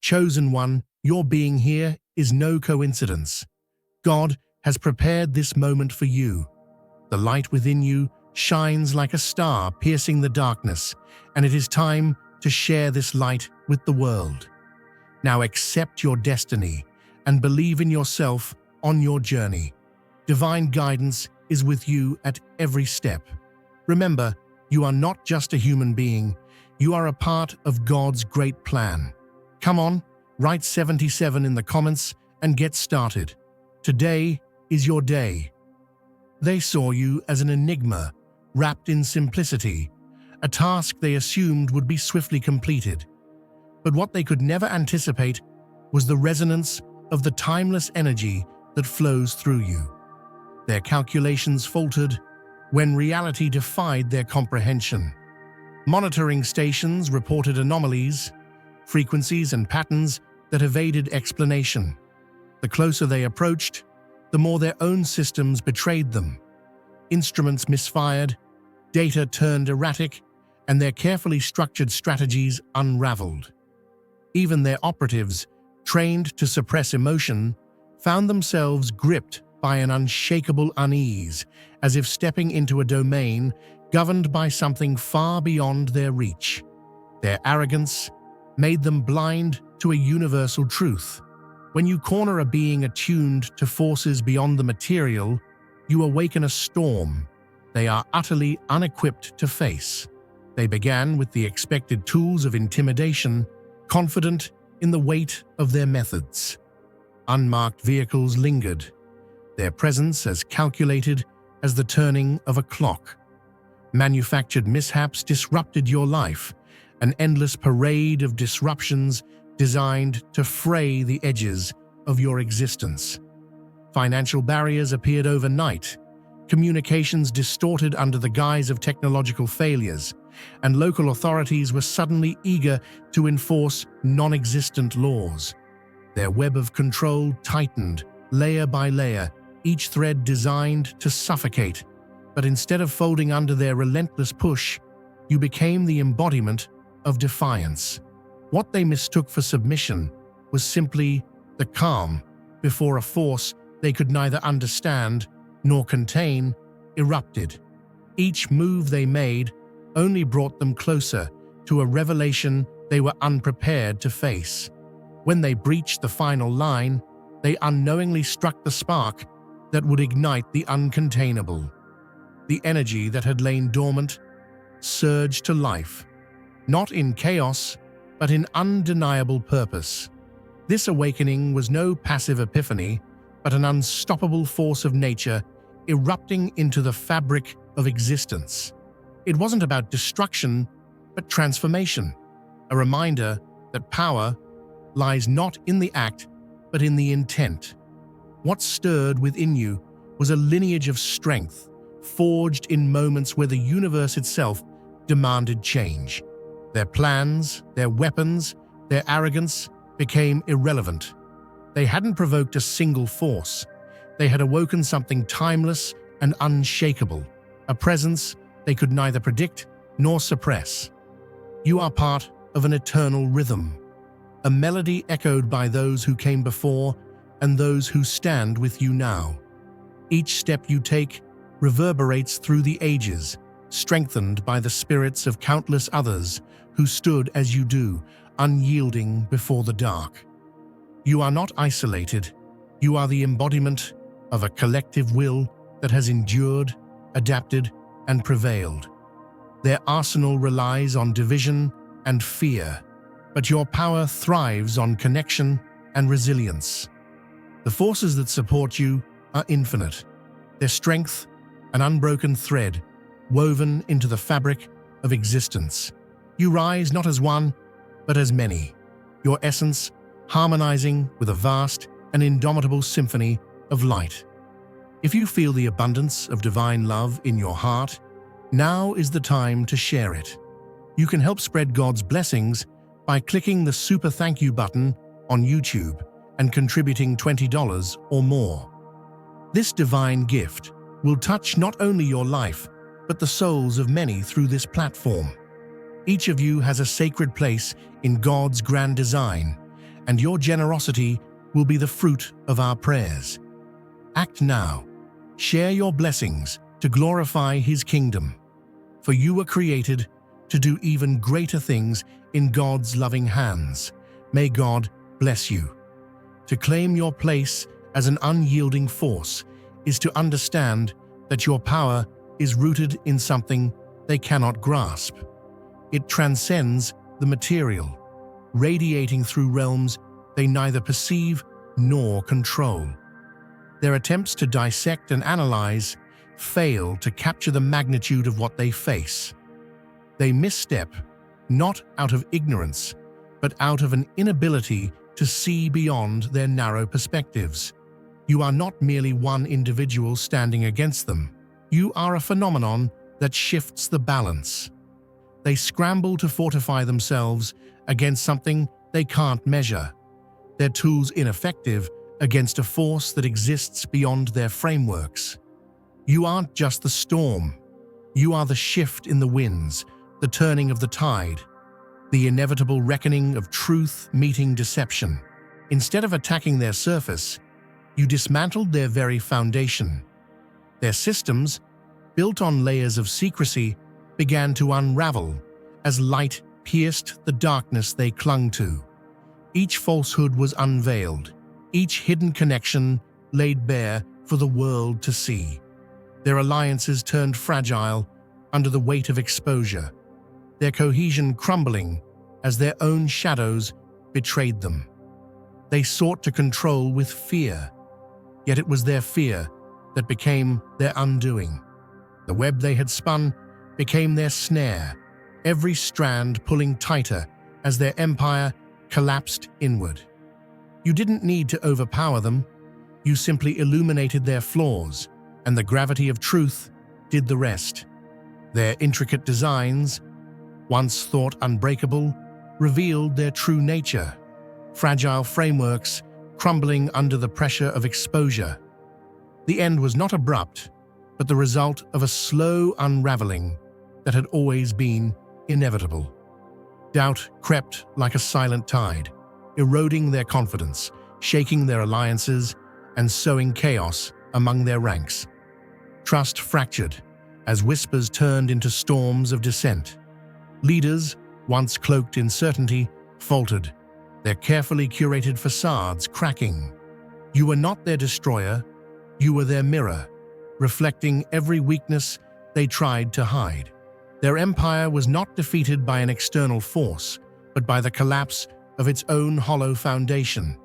Chosen one, your being here is no coincidence. God has prepared this moment for you. The light within you shines like a star piercing the darkness, and it is time to share this light with the world. Now accept your destiny and believe in yourself on your journey. Divine guidance is with you at every step. Remember, you are not just a human being, you are a part of God's great plan. Come on, write 77 in the comments and get started. Today is your day. They saw you as an enigma, wrapped in simplicity, a task they assumed would be swiftly completed. But what they could never anticipate was the resonance of the timeless energy that flows through you. Their calculations faltered when reality defied their comprehension. Monitoring stations reported anomalies, frequencies and patterns that evaded explanation. The closer they approached, the more their own systems betrayed them. Instruments misfired, data turned erratic, and their carefully structured strategies unraveled. Even their operatives, trained to suppress emotion, found themselves gripped by an unshakable unease, as if stepping into a domain governed by something far beyond their reach. Their arrogance made them blind to a universal truth. When you corner a being attuned to forces beyond the material, you awaken a storm they are utterly unequipped to face. They began with the expected tools of intimidation, confident in the weight of their methods. Unmarked vehicles lingered, their presence as calculated as the turning of a clock. Manufactured mishaps disrupted your life, an endless parade of disruptions designed to fray the edges of your existence. Financial barriers appeared overnight, communications distorted under the guise of technological failures, and local authorities were suddenly eager to enforce non-existent laws. Their web of control tightened, layer by layer, each thread designed to suffocate. But instead of folding under their relentless push, you became the embodiment of defiance. What they mistook for submission was simply the calm before a force they could neither understand nor contain erupted. Each move they made only brought them closer to a revelation they were unprepared to face. When they breached the final line, they unknowingly struck the spark that would ignite the uncontainable. The energy that had lain dormant surged to life, not in chaos, but in undeniable purpose. This awakening was no passive epiphany, but an unstoppable force of nature erupting into the fabric of existence. It wasn't about destruction, but transformation, a reminder that power lies not in the act, but in the intent. What stirred within you was a lineage of strength, forged in moments where the universe itself demanded change. Their plans, their weapons, their arrogance became irrelevant. They hadn't provoked a single force. They had awoken something timeless and unshakable, a presence they could neither predict nor suppress. You are part of an eternal rhythm, a melody echoed by those who came before and those who stand with you now. Each step you take reverberates through the ages, strengthened by the spirits of countless others who stood as you do, unyielding before the dark. You are not isolated. You are the embodiment of a collective will that has endured, adapted, and prevailed. Their arsenal relies on division and fear, but your power thrives on connection and resilience. The forces that support you are infinite. Their strength, an unbroken thread, woven into the fabric of existence. You rise not as one, but as many, your essence harmonizing with a vast and indomitable symphony of light. If you feel the abundance of divine love in your heart, now is the time to share it. You can help spread God's blessings by clicking the Super Thank You button on YouTube and contributing $20 or more. This divine gift will touch not only your life, but the souls of many through this platform. Each of you has a sacred place in God's grand design, and your generosity will be the fruit of our prayers. Act now. Share your blessings to glorify His kingdom. For you were created to do even greater things in God's loving hands. May God bless you. To claim your place as an unyielding force is to understand that your power is rooted in something they cannot grasp. It transcends the material, radiating through realms they neither perceive nor control. Their attempts to dissect and analyze fail to capture the magnitude of what they face. They misstep, not out of ignorance, but out of an inability to see beyond their narrow perspectives. You are not merely one individual standing against them. You are a phenomenon that shifts the balance. They scramble to fortify themselves against something they can't measure, their tools ineffective against a force that exists beyond their frameworks. You aren't just the storm. You are the shift in the winds, the turning of the tide, the inevitable reckoning of truth meeting deception. Instead of attacking their surface, you dismantled their very foundation. Their systems, built on layers of secrecy, began to unravel as light pierced the darkness they clung to. Each falsehood was unveiled, each hidden connection laid bare for the world to see. Their alliances turned fragile under the weight of exposure, their cohesion crumbling as their own shadows betrayed them. They sought to control with fear, yet it was their fear that became their undoing. The web they had spun became their snare, every strand pulling tighter as their empire collapsed inward. You didn't need to overpower them, you simply illuminated their flaws, and the gravity of truth did the rest. Their intricate designs, once thought unbreakable, revealed their true nature, fragile frameworks crumbling under the pressure of exposure. The end was not abrupt, but the result of a slow unraveling that had always been inevitable. Doubt crept like a silent tide, eroding their confidence, shaking their alliances, and sowing chaos among their ranks. Trust fractured as whispers turned into storms of dissent. Leaders, once cloaked in certainty, faltered, their carefully curated facades cracking. You were not their destroyer, you were their mirror, reflecting every weakness they tried to hide. Their empire was not defeated by an external force, but by the collapse of its own hollow foundation.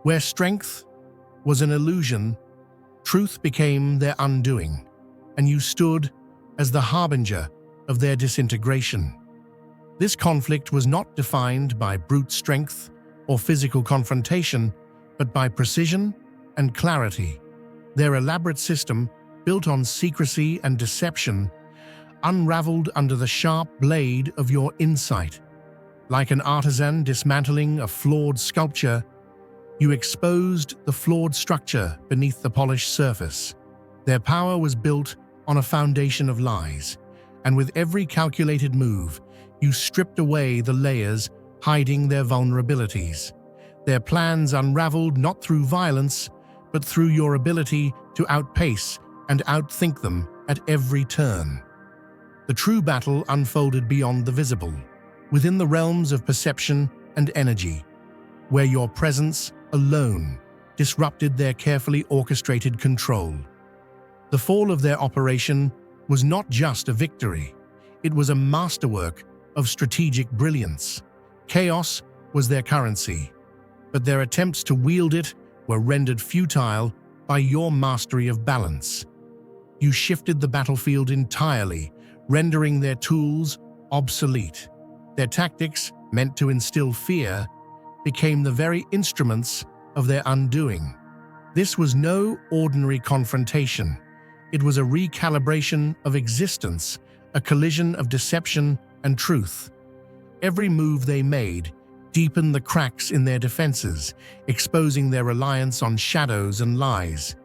Where strength was an illusion, truth became their undoing, and you stood as the harbinger of their disintegration. This conflict was not defined by brute strength or physical confrontation, but by precision and clarity. Their elaborate system, built on secrecy and deception, unraveled under the sharp blade of your insight. Like an artisan dismantling a flawed sculpture, you exposed the flawed structure beneath the polished surface. Their power was built on a foundation of lies, and with every calculated move, you stripped away the layers hiding their vulnerabilities. Their plans unraveled not through violence, but through your ability to outpace and outthink them at every turn. The true battle unfolded beyond the visible, within the realms of perception and energy, where your presence alone disrupted their carefully orchestrated control. The fall of their operation was not just a victory, it was a masterwork of strategic brilliance. Chaos was their currency, but their attempts to wield it were rendered futile by your mastery of balance. You shifted the battlefield entirely, rendering their tools obsolete. Their tactics, meant to instill fear, became the very instruments of their undoing. This was no ordinary confrontation. It was a recalibration of existence, a collision of deception and truth. Every move they made deepened the cracks in their defenses, exposing their reliance on shadows and lies.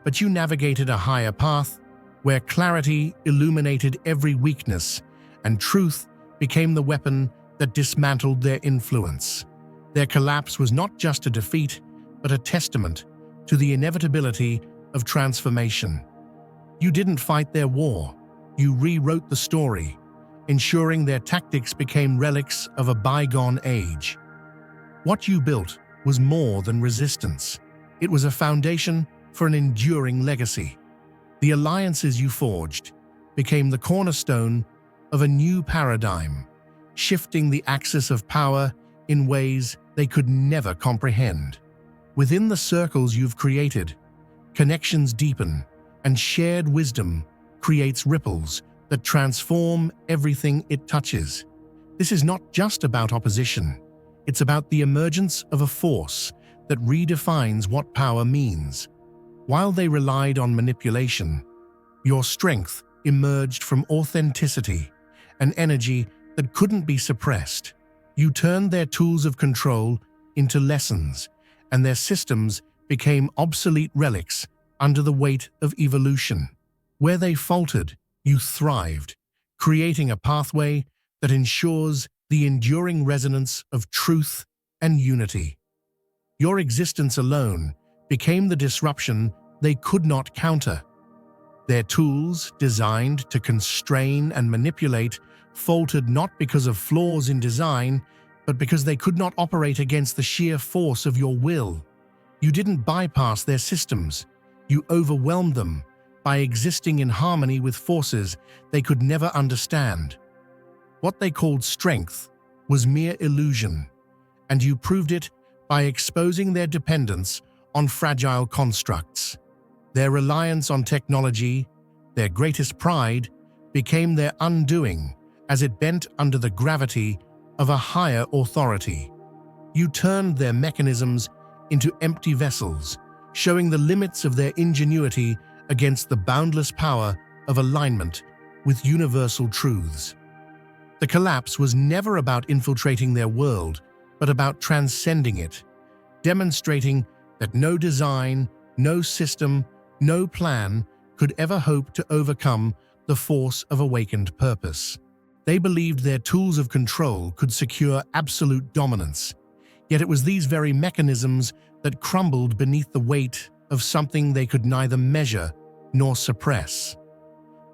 But you navigated a higher path, where clarity illuminated every weakness, and truth became the weapon that dismantled their influence. Their collapse was not just a defeat, but a testament to the inevitability of transformation. You didn't fight their war, you rewrote the story, ensuring their tactics became relics of a bygone age. What you built was more than resistance. It was a foundation for an enduring legacy. The alliances you forged became the cornerstone of a new paradigm, shifting the axis of power in ways they could never comprehend. Within the circles you've created, connections deepen, and shared wisdom creates ripples that transform everything it touches. This is not just about opposition. It's about the emergence of a force that redefines what power means. While they relied on manipulation, your strength emerged from authenticity, an energy that couldn't be suppressed. You turned their tools of control into lessons, and their systems became obsolete relics under the weight of evolution. Where they faltered, you thrived, creating a pathway that ensures the enduring resonance of truth and unity. Your existence alone became the disruption they could not counter. Their tools, designed to constrain and manipulate, faltered not because of flaws in design, but because they could not operate against the sheer force of your will. You didn't bypass their systems. You overwhelmed them by existing in harmony with forces they could never understand. What they called strength was mere illusion, and you proved it by exposing their dependence on fragile constructs. Their reliance on technology, their greatest pride, became their undoing as it bent under the gravity of a higher authority. You turned their mechanisms into empty vessels, showing the limits of their ingenuity against the boundless power of alignment with universal truths. The collapse was never about infiltrating their world, but about transcending it, demonstrating that no design, no system, no plan could ever hope to overcome the force of awakened purpose. They believed their tools of control could secure absolute dominance, yet it was these very mechanisms that crumbled beneath the weight of something they could neither measure nor suppress.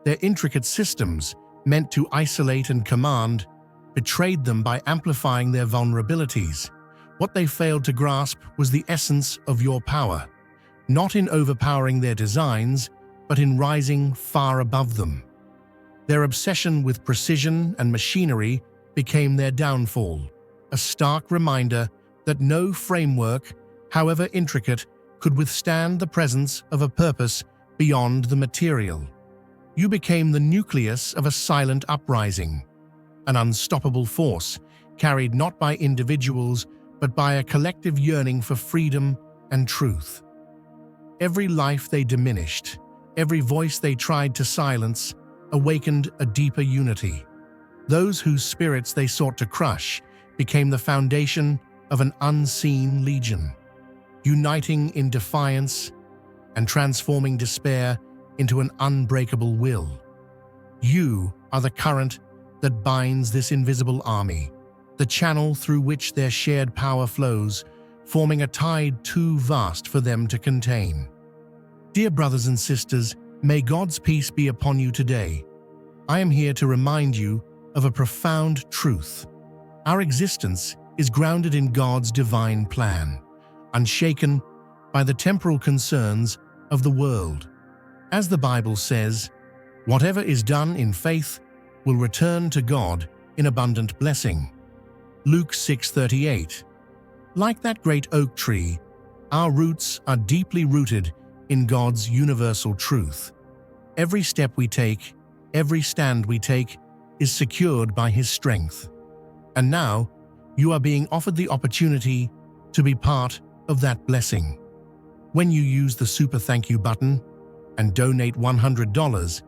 Their intricate systems, meant to isolate and command, betrayed them by amplifying their vulnerabilities. What they failed to grasp was the essence of your power, not in overpowering their designs, but in rising far above them. Their obsession with precision and machinery became their downfall, a stark reminder that no framework, however intricate, could withstand the presence of a purpose beyond the material. You became the nucleus of a silent uprising, an unstoppable force carried not by individuals but by a collective yearning for freedom and truth. Every life they diminished, every voice they tried to silence, awakened a deeper unity. Those whose spirits they sought to crush became the foundation of an unseen legion, uniting in defiance and transforming despair into an unbreakable will. You are the current that binds this invisible army, the channel through which their shared power flows, forming a tide too vast for them to contain. Dear brothers and sisters, may God's peace be upon you today. I am here to remind you of a profound truth. Our existence is grounded in God's divine plan, unshaken by the temporal concerns of the world. As the Bible says, whatever is done in faith will return to God in abundant blessing. Luke 6:38. Like that great oak tree, our roots are deeply rooted in God's universal truth. Every step we take, every stand we take, is secured by His strength. And now, you are being offered the opportunity to be part of that blessing. When you use the Super Thank You button and donate $100,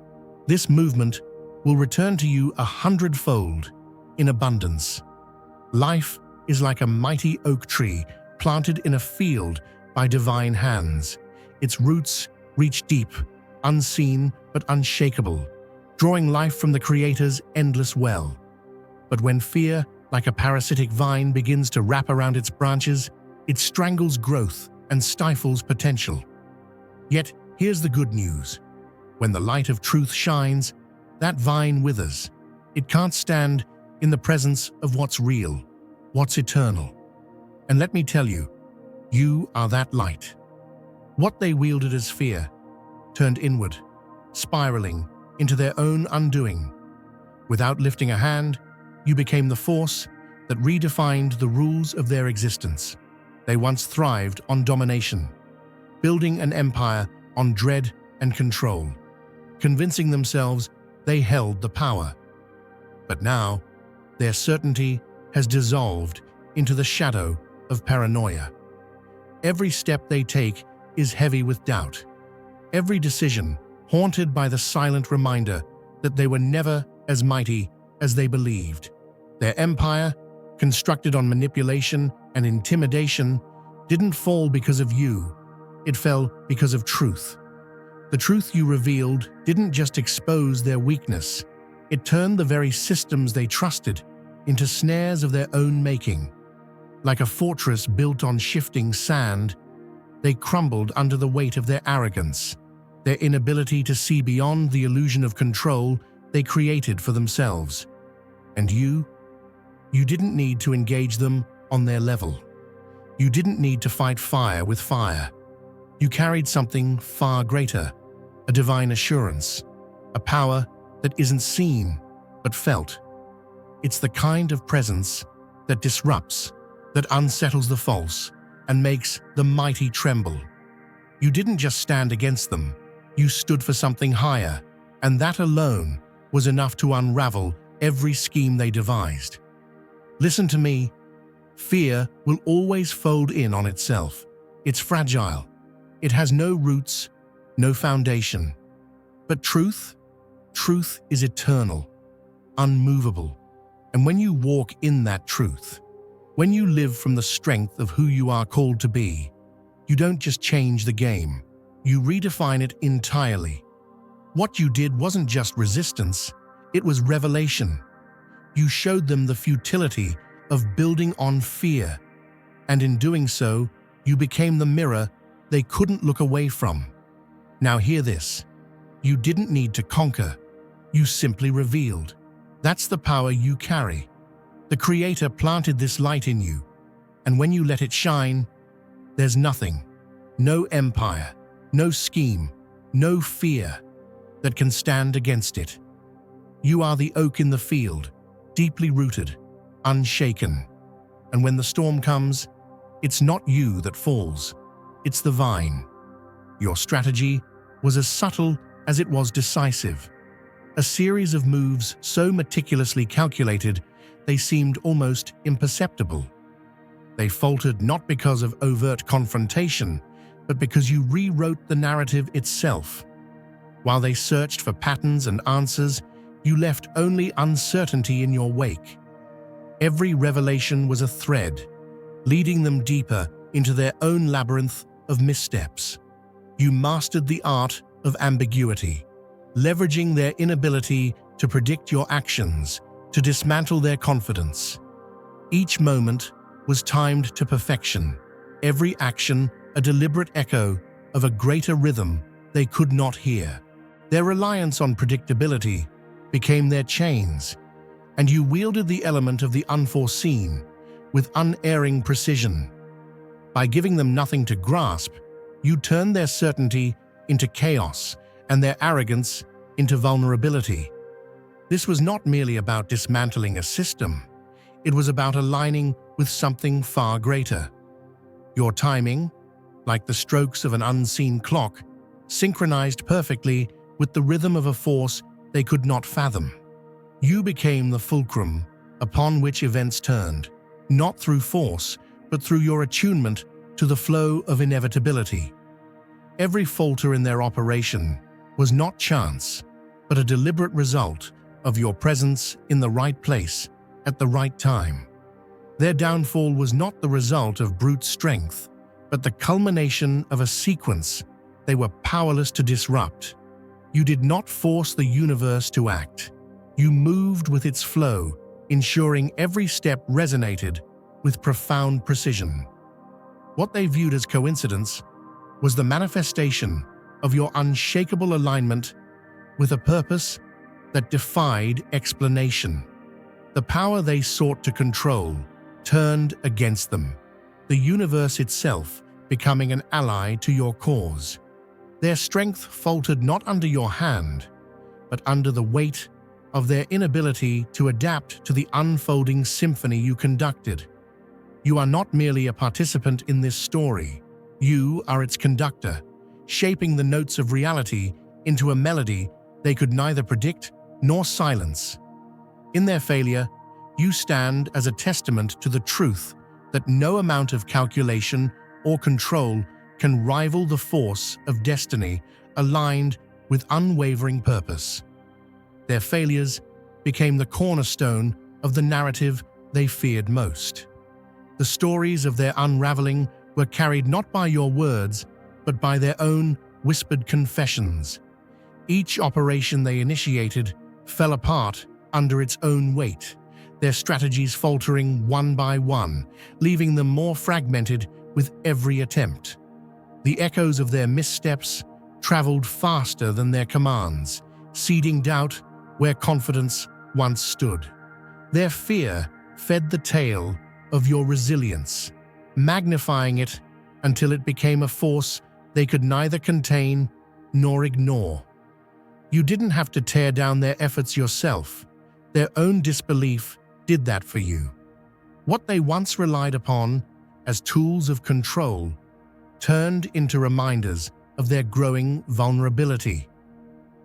this movement will return to you 100-fold in abundance. Life is like a mighty oak tree planted in a field by divine hands. Its roots reach deep, unseen but unshakable, drawing life from the Creator's endless well. But when fear, Like a parasitic vine begins to wrap around its branches, it strangles growth and stifles potential. Yet, here's the good news. When the light of truth shines, that vine withers. It can't stand in the presence of what's real, what's eternal. And let me tell you, you are that light. What they wielded as fear turned inward, spiraling into their own undoing. Without lifting a hand, you became the force that redefined the rules of their existence. They once thrived on domination, building an empire on dread and control, convincing themselves they held the power. But now, their certainty has dissolved into the shadow of paranoia. Every step they take is heavy with doubt. Every decision haunted by the silent reminder that they were never as mighty as they believed. Their empire, constructed on manipulation and intimidation, didn't fall because of you. It fell because of truth. The truth you revealed didn't just expose their weakness. It turned the very systems they trusted into snares of their own making. Like a fortress built on shifting sand, they crumbled under the weight of their arrogance, their inability to see beyond the illusion of control they created for themselves. And you didn't need to engage them on their level. You didn't need to fight fire with fire. You carried something far greater, a divine assurance, a power that isn't seen but felt. It's the kind of presence that disrupts, that unsettles the false, and makes the mighty tremble. You didn't just stand against them, you stood for something higher, and that alone was enough to unravel every scheme they devised. Listen to me, fear will always fold in on itself. It's fragile. It has no roots, no foundation. But truth is eternal, unmovable. And when you walk in that truth, when you live from the strength of who you are called to be, you don't just change the game, you redefine it entirely. What you did wasn't just resistance, it was revelation. You showed them the futility of building on fear, and in doing so, you became the mirror they couldn't look away from. Now hear this. You didn't need to conquer, you simply revealed. That's the power you carry. The Creator planted this light in you, and when you let it shine, there's nothing, no empire, no scheme, no fear that can stand against it. You are the oak in the field, deeply rooted, unshaken. And when the storm comes, it's not you that falls, it's the vine. Your strategy was as subtle as it was decisive. A series of moves so meticulously calculated they seemed almost imperceptible. They faltered not because of overt confrontation, but because you rewrote the narrative itself. While they searched for patterns and answers, you left only uncertainty in your wake. Every revelation was a thread, leading them deeper into their own labyrinth of missteps. You mastered the art of ambiguity, leveraging their inability to predict your actions to dismantle their confidence. Each moment was timed to perfection, every action a deliberate echo of a greater rhythm they could not hear. Their reliance on predictability became their chains, and you wielded the element of the unforeseen with unerring precision. By giving them nothing to grasp, you turned their certainty into chaos and their arrogance into vulnerability. This was not merely about dismantling a system, it was about aligning with something far greater. Your timing, like the strokes of an unseen clock, synchronized perfectly with the rhythm of a force they could not fathom. You became the fulcrum upon which events turned, not through force, but through your attunement to the flow of inevitability. Every falter in their operation was not chance, but a deliberate result of your presence in the right place at the right time. Their downfall was not the result of brute strength, but the culmination of a sequence they were powerless to disrupt. You did not force the universe to act. You moved with its flow, ensuring every step resonated with profound precision. What they viewed as coincidence was the manifestation of your unshakable alignment with a purpose that defied explanation. The power they sought to control turned against them, the universe itself becoming an ally to your cause. Their strength faltered not under your hand, but under the weight of their inability to adapt to the unfolding symphony you conducted. You are not merely a participant in this story. You are its conductor, shaping the notes of reality into a melody they could neither predict nor silence. In their failure, you stand as a testament to the truth that no amount of calculation or control can rival the force of destiny aligned with unwavering purpose. Their failures became the cornerstone of the narrative they feared most. The stories of their unraveling were carried not by your words, but by their own whispered confessions. Each operation they initiated fell apart under its own weight, their strategies faltering one by one, leaving them more fragmented with every attempt. The echoes of their missteps traveled faster than their commands, seeding doubt where confidence once stood. Their fear fed the tale of your resilience, magnifying it until it became a force they could neither contain nor ignore. You didn't have to tear down their efforts yourself. Their own disbelief did that for you. What they once relied upon as tools of control turned into reminders of their growing vulnerability.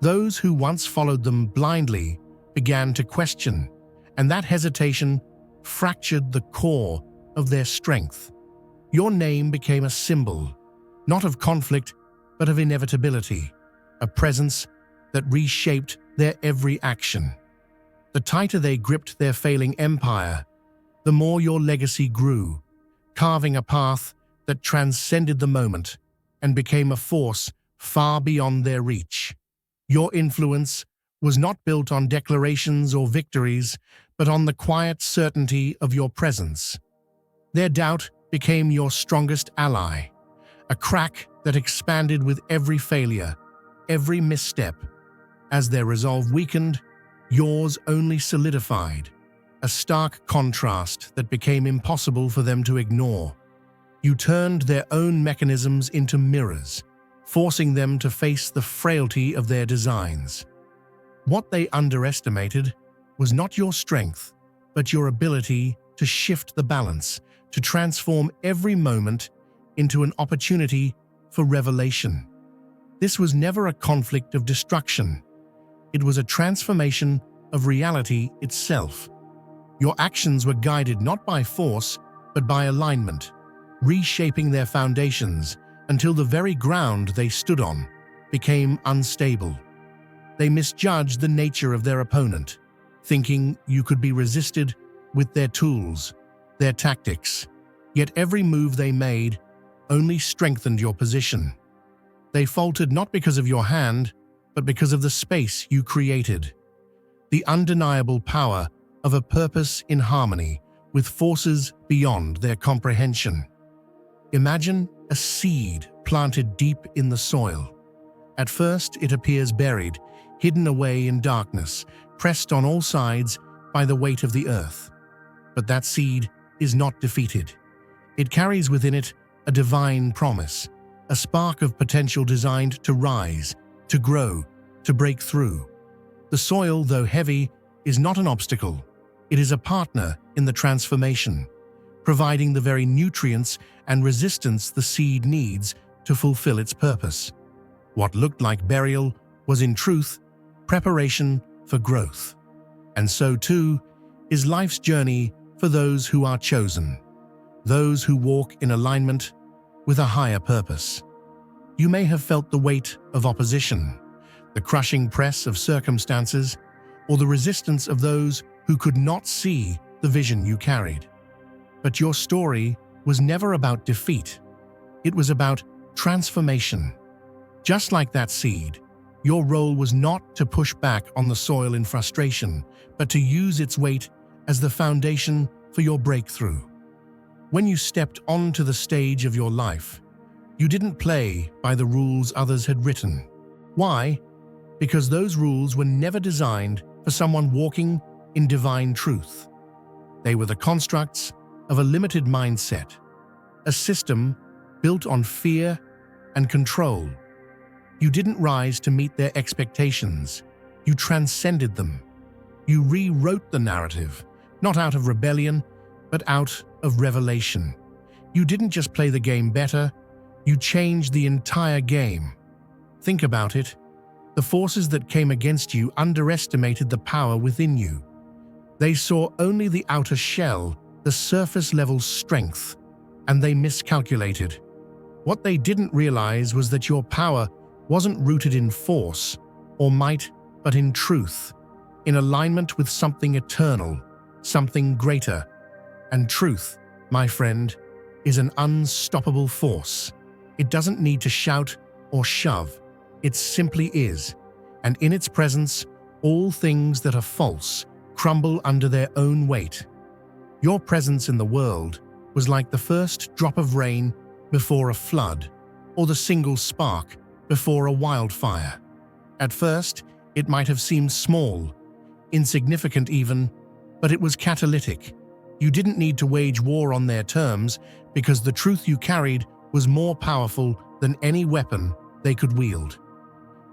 Those who once followed them blindly began to question, and that hesitation fractured the core of their strength. Your name became a symbol, not of conflict, but of inevitability, a presence that reshaped their every action. The tighter they gripped their failing empire, the more your legacy grew, carving a path that transcended the moment and became a force far beyond their reach. Your influence was not built on declarations or victories, but on the quiet certainty of your presence. Their doubt became your strongest ally, a crack that expanded with every failure, every misstep. As their resolve weakened, yours only solidified, a stark contrast that became impossible for them to ignore. You turned their own mechanisms into mirrors, forcing them to face the frailty of their designs. What they underestimated was not your strength, but your ability to shift the balance, to transform every moment into an opportunity for revelation. This was never a conflict of destruction. It was a transformation of reality itself. Your actions were guided not by force, but by alignment, reshaping their foundations until the very ground they stood on became unstable. They misjudged the nature of their opponent, thinking you could be resisted with their tools, their tactics. Yet every move they made only strengthened your position. They faltered not because of your hand, but because of the space you created. The undeniable power of a purpose in harmony with forces beyond their comprehension. Imagine a seed planted deep in the soil. At first, it appears buried, hidden away in darkness, pressed on all sides by the weight of the earth. But that seed is not defeated. It carries within it a divine promise, a spark of potential designed to rise, to grow, to break through. The soil, though heavy, is not an obstacle. It is a partner in the transformation, providing the very nutrients and resistance the seed needs to fulfill its purpose. What looked like burial was in truth preparation for growth. And so too is life's journey for those who are chosen, those who walk in alignment with a higher purpose. You may have felt the weight of opposition, the crushing press of circumstances, or the resistance of those who could not see the vision you carried. But your story was never about defeat. It was about transformation. Just like that seed, your role was not to push back on the soil in frustration, but to use its weight as the foundation for your breakthrough. When you stepped onto the stage of your life, you didn't play by the rules others had written. Why? Because those rules were never designed for someone walking in divine truth. They were the constructs of a limited mindset, a system built on fear and control. You didn't rise to meet their expectations. You transcended them. You rewrote the narrative, not out of rebellion, but out of revelation. You didn't just play the game better, you changed the entire game. Think about it. The forces that came against you underestimated the power within you. They saw only the outer shell, the surface-level strength, and they miscalculated. What they didn't realize was that your power wasn't rooted in force or might, but in truth, in alignment with something eternal, something greater. And truth, my friend, is an unstoppable force. It doesn't need to shout or shove. It simply is. And in its presence, all things that are false crumble under their own weight. Your presence in the world was like the first drop of rain before a flood, or the single spark before a wildfire. At first, it might have seemed small, insignificant even, but it was catalytic. You didn't need to wage war on their terms because the truth you carried was more powerful than any weapon they could wield.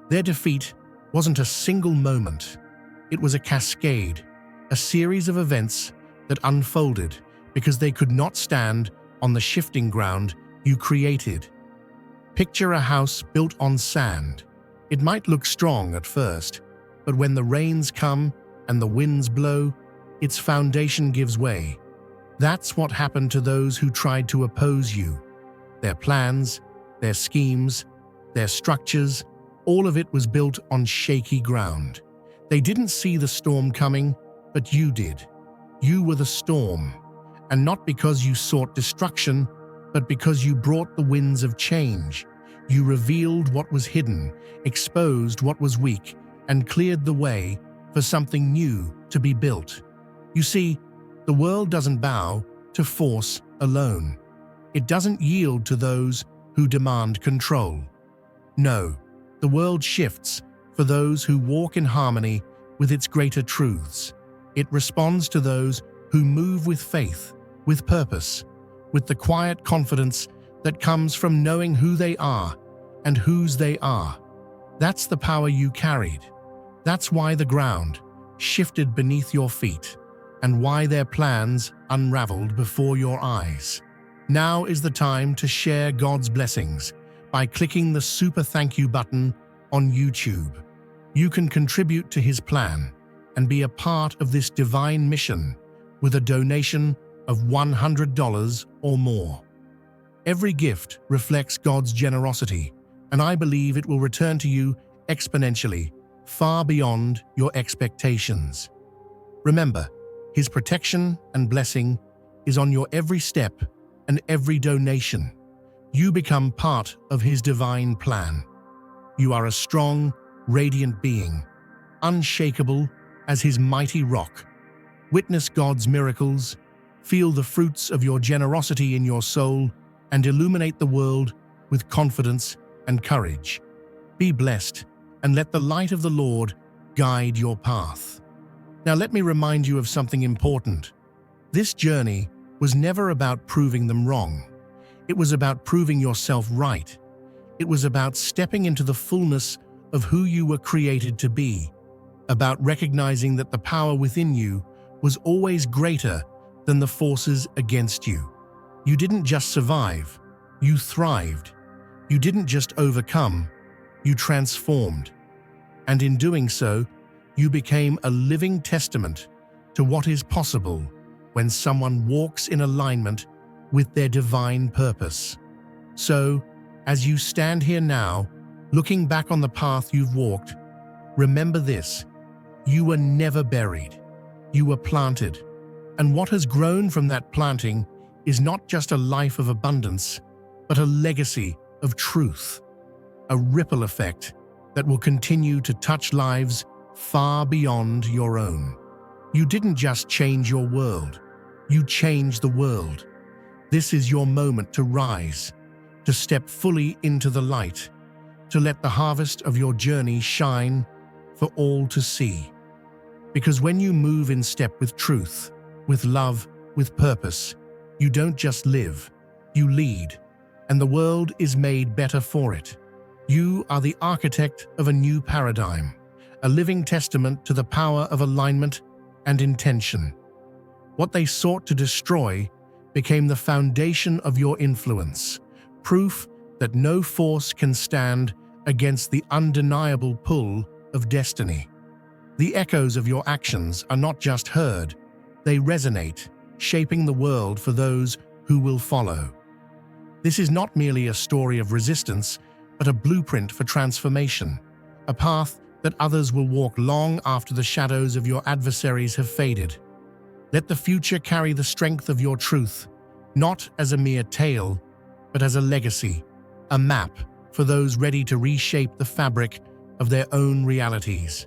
Their defeat wasn't a single moment. It was a cascade, a series of events that unfolded because they could not stand on the shifting ground you created. Picture a house built on sand. It might look strong at first, but when the rains come and the winds blow, its foundation gives way. That's what happened to those who tried to oppose you. Their plans, their schemes, their structures, all of it was built on shaky ground. They didn't see the storm coming, but you did. You were the storm, and not because you sought destruction, but because you brought the winds of change. You revealed what was hidden, exposed what was weak, and cleared the way for something new to be built. You see, the world doesn't bow to force alone. It doesn't yield to those who demand control. No, the world shifts for those who walk in harmony with its greater truths. It responds to those who move with faith, with purpose, with the quiet confidence that comes from knowing who they are and whose they are. That's the power you carried. That's why the ground shifted beneath your feet and why their plans unraveled before your eyes. Now is the time to share God's blessings by clicking the super thank you button on YouTube. You can contribute to His plan and be a part of this divine mission with a donation of $100 or more. Every gift reflects God's generosity, and I believe it will return to you exponentially, far beyond your expectations. Remember, His protection and blessing is on your every step and every donation. You become part of His divine plan. You are a strong, radiant being, unshakable as His mighty rock. Witness God's miracles, feel the fruits of your generosity in your soul, and illuminate the world with confidence and courage. Be blessed, and let the light of the Lord guide your path. Now let me remind you of something important. This journey was never about proving them wrong. It was about proving yourself right. It was about stepping into the fullness of who you were created to be, about recognizing that the power within you was always greater than the forces against you. You didn't just survive, you thrived. You didn't just overcome, you transformed. And in doing so, you became a living testament to what is possible when someone walks in alignment with their divine purpose. So, as you stand here now, looking back on the path you've walked, remember this: you were never buried, you were planted. And what has grown from that planting is not just a life of abundance, but a legacy of truth, a ripple effect that will continue to touch lives far beyond your own. You didn't just change your world, you changed the world. This is your moment to rise, to step fully into the light, to let the harvest of your journey shine for all to see. Because when you move in step with truth, with love, with purpose, you don't just live, you lead, and the world is made better for it. You are the architect of a new paradigm, a living testament to the power of alignment and intention. What they sought to destroy became the foundation of your influence, proof that no force can stand against the undeniable pull of destiny. The echoes of your actions are not just heard, they resonate, shaping the world for those who will follow. This is not merely a story of resistance, but a blueprint for transformation, a path that others will walk long after the shadows of your adversaries have faded. Let the future carry the strength of your truth, not as a mere tale, but as a legacy, a map for those ready to reshape the fabric of their own realities.